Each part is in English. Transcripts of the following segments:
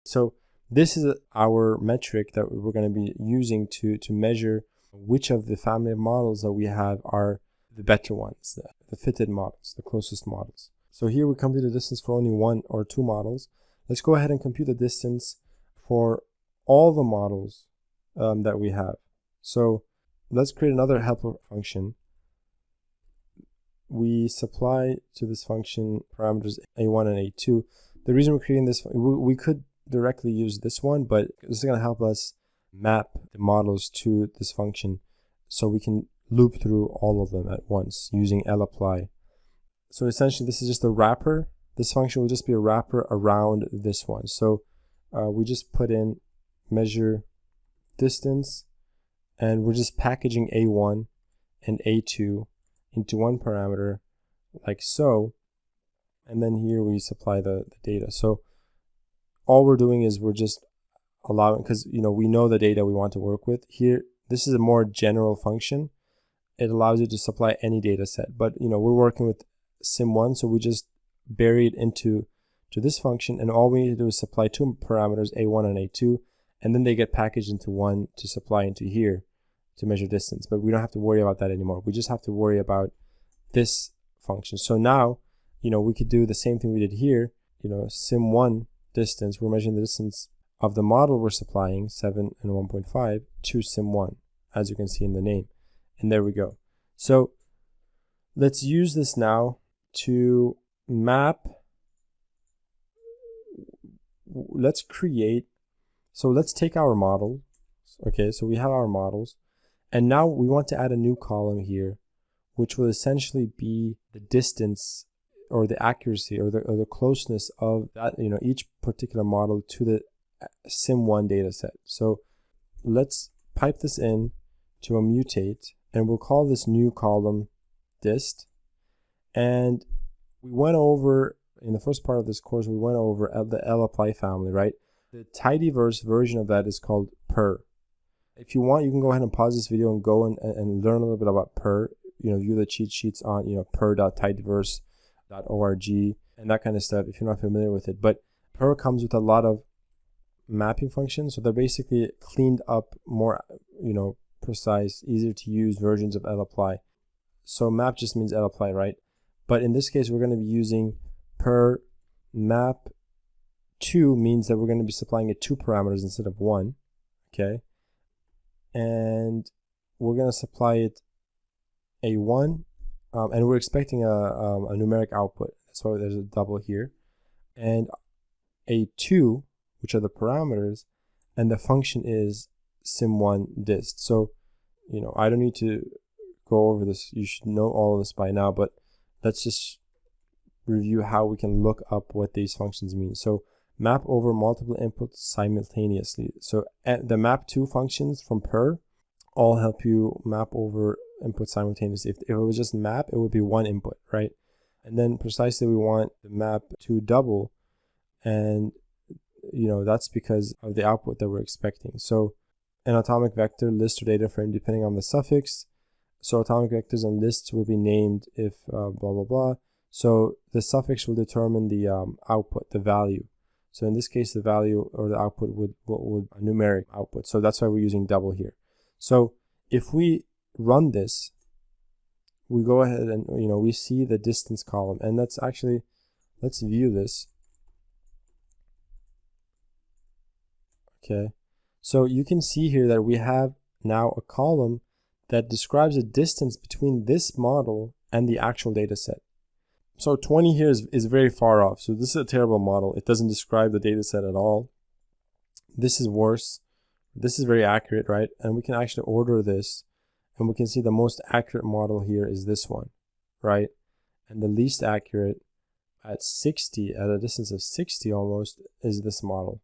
So this is our metric that we're going to be using to measure which of the family of models that we have are the better ones, the fitted models, the closest models. So here we compute the distance for only 1 or 2 models. Let's go ahead and compute the distance for all the models that we have. So let's create another helper function. We supply to this function parameters a1 and a2. The reason we're creating this, we could directly use this one, but this is going to help us map the models to this function so we can loop through all of them at once using lapply. So essentially this is just a wrapper. This function will just be a wrapper around this one. So we just put in measure distance, and we're just packaging a1 and a2 into one parameter like so, and then here we supply the data. So all we're doing is we're just allowing, because we know the data we want to work with here. This is a more general function. It allows you to supply any data set, but we're working with sim1, so we just bury it into this function, and all we need to do is supply 2 parameters, a1 and a2, and then they get packaged into one to supply into here to measure distance. But we don't have to worry about that anymore. We just have to worry about this function. So now we could do the same thing we did here. Sim1 distance, we're measuring the distance of the model we're supplying, 7 and 1.5, to sim1, as you can see in the name. And there we go. So let's use this now to map. Let's take our model. Okay, so we have our models, and now we want to add a new column here, which will essentially be the distance or the accuracy or the closeness of that, each particular model to the sim1 data set. So let's pipe this in to a mutate, and we'll call this new column dist. And we went over, in the first part of this course, we went over the lapply family, right? The tidyverse version of that is called per. If you want, you can go ahead and pause this video and go and learn a little bit about per. View the cheat sheets on per.tidyverse.org and that kind of stuff if you're not familiar with it. But per comes with a lot of mapping functions, so they're basically cleaned up, more precise, easier to use versions of lapply. So map just means lapply, right? But in this case, we're going to be using per map 2, means that we're going to be supplying it 2 parameters instead of 1. Okay, and we're going to supply it a1, and we're expecting a numeric output. That's why there's a double here, and a2, which are the parameters, and the function is sim1 dist. So I don't need to go over this. You should know all of this by now, but let's just review how we can look up what these functions mean. So map over multiple inputs simultaneously. So the map2 functions from per all help you map over input simultaneously. If it was just map, it would be 1 input, right? And then precisely we want the map2 double, and that's because of the output that we're expecting. So an atomic vector, list, or data frame depending on the suffix. So atomic vectors and lists will be named if blah blah blah. So the suffix will determine the output, the value. So in this case, the value or the output would a numeric output. So that's why we're using double here. So if we run this, we go ahead and we see the distance column, and let's view this. Okay, so you can see here that we have now a column that describes the distance between this model and the actual data set. So 20 here is very far off. So this is a terrible model. It doesn't describe the data set at all. This is worse. This is very accurate, right? And we can actually order this, and we can see the most accurate model here is this one, right? And the least accurate at 60, at a distance of 60 almost, is this model.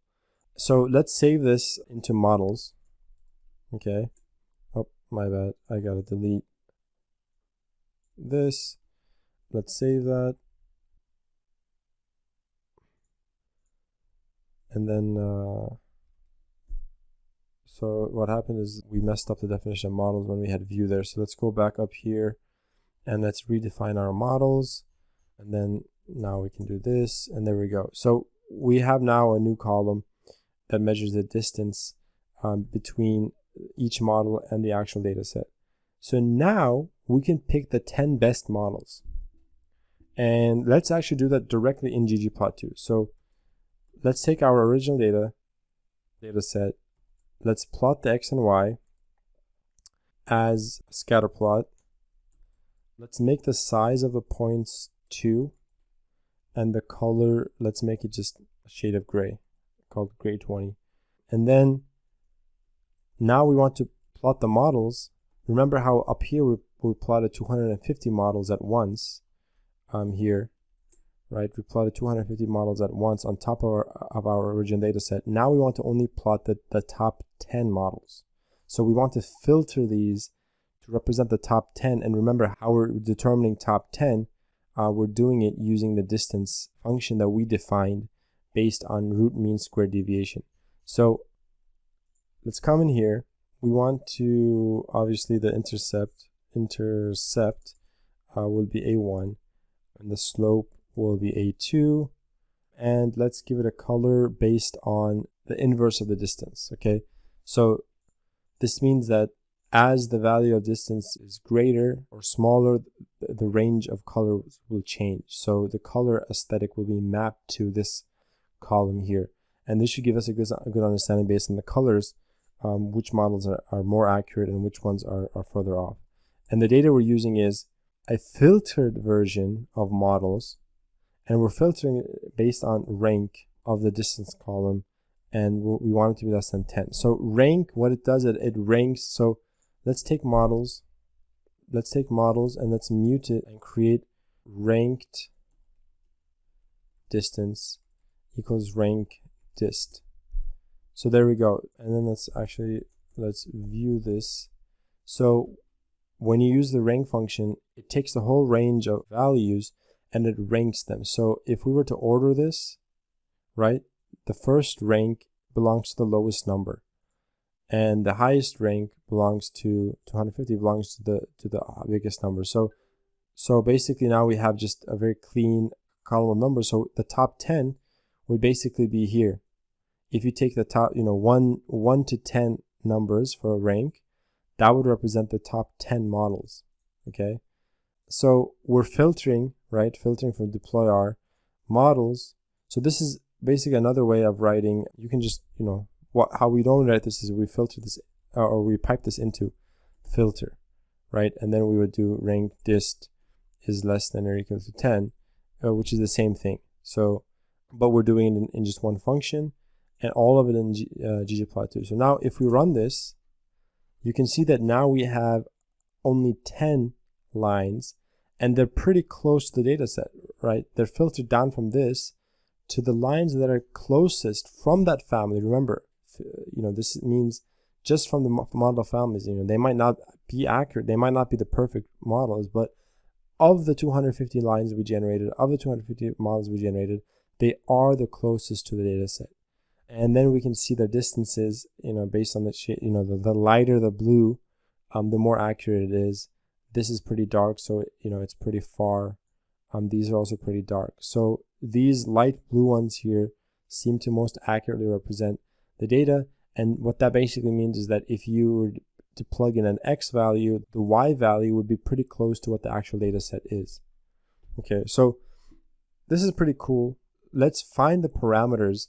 So let's save this into models. Okay. Oh, my bad. I gotta delete this. Let's save that. And then, so what happened is we messed up the definition of models when we had view there. So let's go back up here and let's redefine our models. And then now we can do this, and there we go. So we have now a new column that measures the distance between each model and the actual data set. So now we can pick the 10 best models. And let's actually do that directly in ggplot2. So let's take our original data set. Let's plot the x and y as a scatter plot. Let's make the size of the points 2, and the color, let's make it just a shade of gray, called gray 20. And then now we want to plot the models. Remember how up here we plotted 250 models at once here, right? We plotted 250 models at once on top of our original data set. Now we want to only plot the top 10 models. So we want to filter these to represent the top 10. And remember how we're determining top 10, we're doing it using the distance function that we defined based on root mean squared deviation. So let's come in here. We want to, obviously the intercept will be A1, and the slope will be A2, and let's give it a color based on the inverse of the distance. Okay, so this means that as the value of distance is greater or smaller, the range of colors will change. So the color aesthetic will be mapped to this column here, and this should give us a good understanding based on the colors which models are more accurate and which ones are further off. And the data we're using is a filtered version of models, and we're filtering based on rank of the distance column, and we want it to be less than 10. So rank, what it does, it ranks. So let's take models and let's mute it and create ranked distance equals rank dist. So there we go. And then let's view this. So when you use the rank function, it takes the whole range of values and it ranks them. So if we were to order this, right, the first rank belongs to the lowest number, and the highest rank belongs to 250 belongs to the biggest number. So basically now we have just a very clean column of numbers. So the top 10 would basically be here. If you take the top, 1 to 10 numbers for a rank, that would represent the top 10 models. Okay, so we're filtering, right? Filtering from deploy R models. So this is basically another way of writing. You can just, how we don't write this is we filter this, or we pipe this into filter, right? And then we would do rank dist is less than or equal to 10, which is the same thing. So, but we're doing it in just one function, and all of it in ggplot2. So now if we run this, you can see that now we have only 10 lines, and they're pretty close to the data set, right? They're filtered down from this to the lines that are closest from that family. Remember, this means just from the model families, they might not be accurate, they might not be the perfect models, but of the 250 lines we generated, of the 250 models we generated, they are the closest to the data set. And then we can see the distances, based on the shade, the lighter the blue, the more accurate it is. This is pretty dark, so it's pretty far. These are also pretty dark. So these light blue ones here seem to most accurately represent the data. And what that basically means is that if you were to plug in an X value, the Y value would be pretty close to what the actual data set is. Okay, so this is pretty cool. Let's find the parameters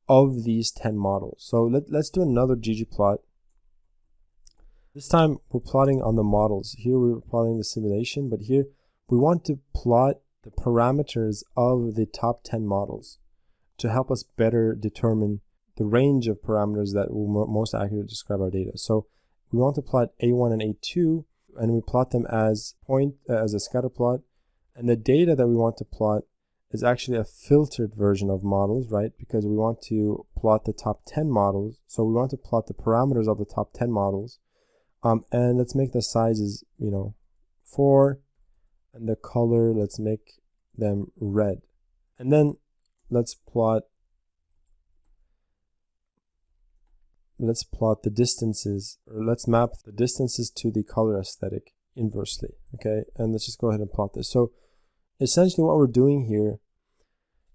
of these 10 models. So let's do another ggplot. This time we're plotting on the models. Here we're plotting the simulation, but here we want to plot the parameters of the top 10 models to help us better determine the range of parameters that will most accurately describe our data. So we want to plot A1 and A2, and we plot them as a scatter plot, and the data that we want to plot is actually a filtered version of models, right? Because we want to plot the top 10 models. So we want to plot the parameters of the top 10 models. And let's make the sizes, 4, and the color, let's make them red. And then let's plot the distances, or let's map the distances to the color aesthetic inversely. Okay, and let's just go ahead and plot this. So essentially what we're doing here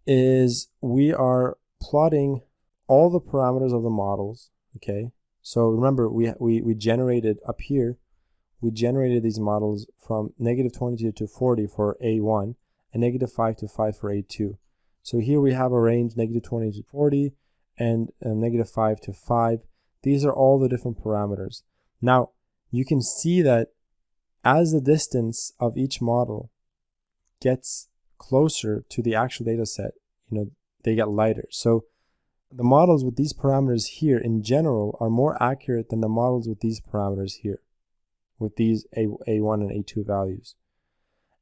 is we are plotting all the parameters of the models, okay? So remember, we generated up here, we generated these models from -22 to 40 for A1 and -5 to 5 for A2. So here we have a range -20 to 40 and -5 to 5. These are all the different parameters. Now, you can see that as the distance of each model gets closer to the actual data set, they get lighter. So the models with these parameters here in general are more accurate than the models with these parameters here, with these A1 and A2 values.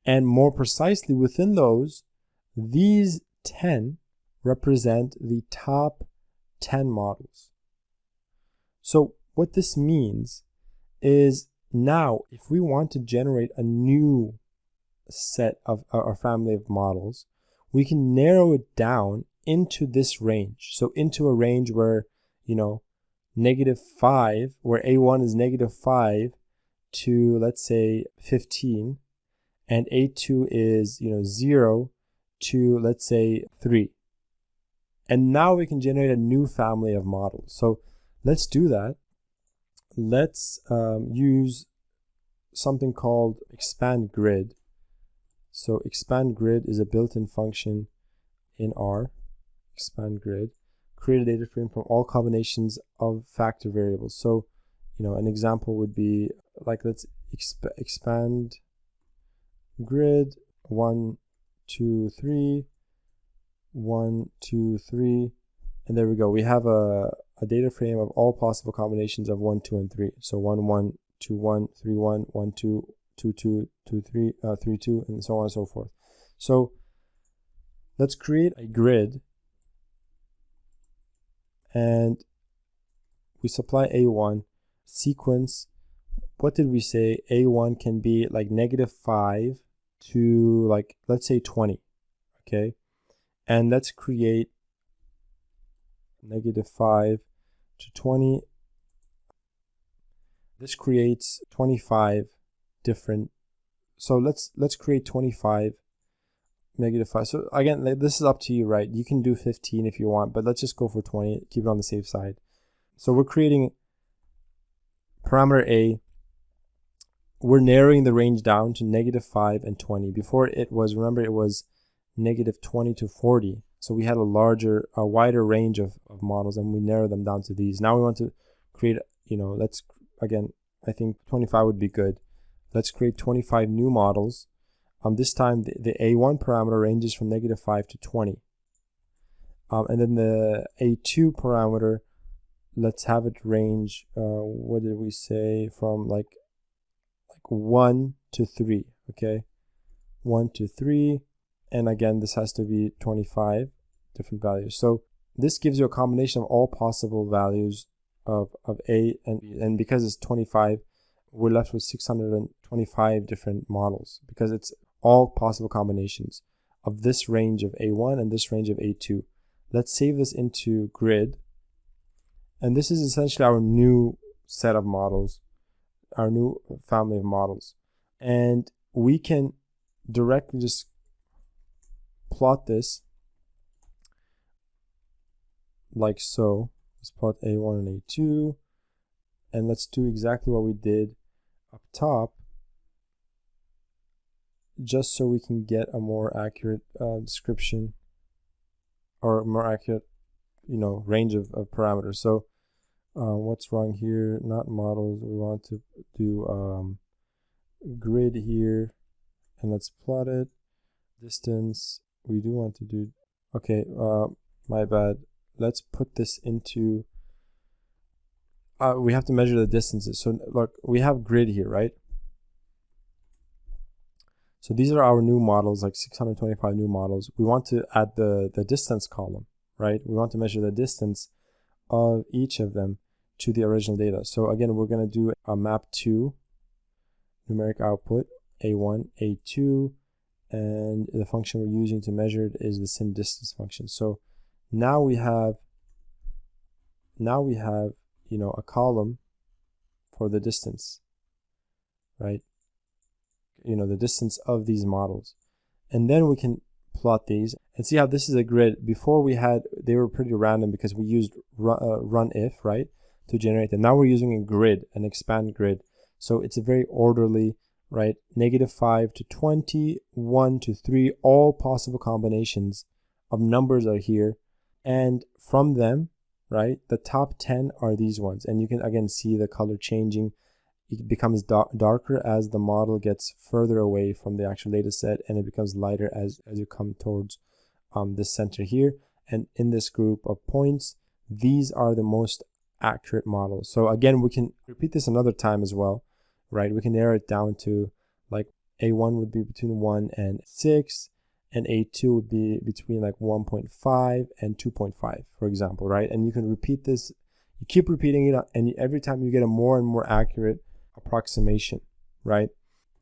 And more precisely within those, these 10 represent the top 10 models. So what this means is now if we want to generate a new set of our family of models, we can narrow it down into this range. So into a range where, -5, where A1 is -5 to, let's say, 15, and A2 is, 0 to, let's say, 3. And now we can generate a new family of models. So let's do that. Let's use something called expand grid. So expand grid is a built-in function in R. Expand grid. Create a data frame from all combinations of factor variables. So, an example would be like, let's expand grid 1, 2, 3, 1, 2, 3, and there we go. We have a data frame of all possible combinations of 1, 2, and 3. So 1, 1, 2, 1, 3, 1, 1, 2, 2, 2, 2, 3, 3, 2, and so on and so forth. So let's create a grid, and we supply A1 sequence. What did we say? A1 can be like -5 to, like, let's say 20, okay? And let's create -5 to 20. This creates 25 different. So let's create 25 -5. So again, this is up to you, right? You can do 15 if you want, but let's just go for 20, keep it on the safe side. So we're creating parameter A. We're narrowing the range down to -5 and 20. Before it was, remember, it was -20 to 40. So we had a wider range of models, and we narrowed them down to these. Now we want to create, again, I think 25 would be good. Let's create 25 new models. This time the A1 parameter ranges from -5 to 20. And then the A2 parameter, let's have it range, what did we say, from like 1 to 3, okay? 1 to 3, and again, this has to be 25 different values. So this gives you a combination of all possible values of A, and because it's 25, we're left with 625 different models, because it's all possible combinations of this range of A1 and this range of A2. Let's save this into grid, and this is essentially our new set of models, our new family of models. And we can directly just plot this like so. Let's plot A1 and A2, and let's do exactly what we did up top, just so we can get a more accurate description, or a more accurate, range of parameters. So what's wrong here? Not models. We want to do grid here, and let's plot it. Distance, we do want to do, okay, my bad. Let's put this into, we have to measure the distances. So look, we have grid here, right? So these are our new models, like 625 new models. We want to add the distance column, right? We want to measure the distance of each of them to the original data. So again, we're going to do a map to numeric output, A1, A2, and the function we're using to measure it is the sim distance function. So now we have a column for the distance, right? The distance of these models, and then we can plot these and see how this is a grid. Before they were pretty random because we used run if, right, to generate them. Now we're using a grid, an expand grid. So it's a very orderly, right? -5 to 20, 1 to 3, all possible combinations of numbers are here. And from them, right, the top 10 are these ones. And you can again see the color changing. It becomes darker as the model gets further away from the actual data set, and it becomes lighter as you come towards the center here. And in this group of points, these are the most accurate models. So again, we can repeat this another time as well, right? We can narrow it down to like A1 would be between 1 and 6, and A2 would be between like 1.5 and 2.5, for example, right? And you can repeat this, you keep repeating it, and every time you get a more and more accurate approximation, right?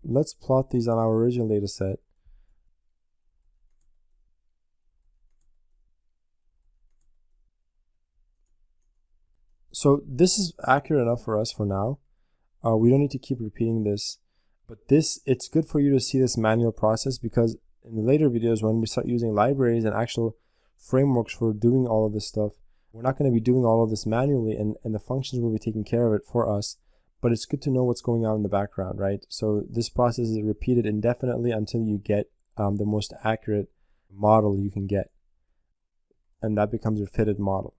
Let's plot these on our original data set. So this is accurate enough for us for now. We don't need to keep repeating this, but it's good for you to see this manual process, because in the later videos, when we start using libraries and actual frameworks for doing all of this stuff, we're not going to be doing all of this manually, and the functions will be taking care of it for us. But it's good to know what's going on in the background, right? So this process is repeated indefinitely until you get the most accurate model you can get. And that becomes your fitted model.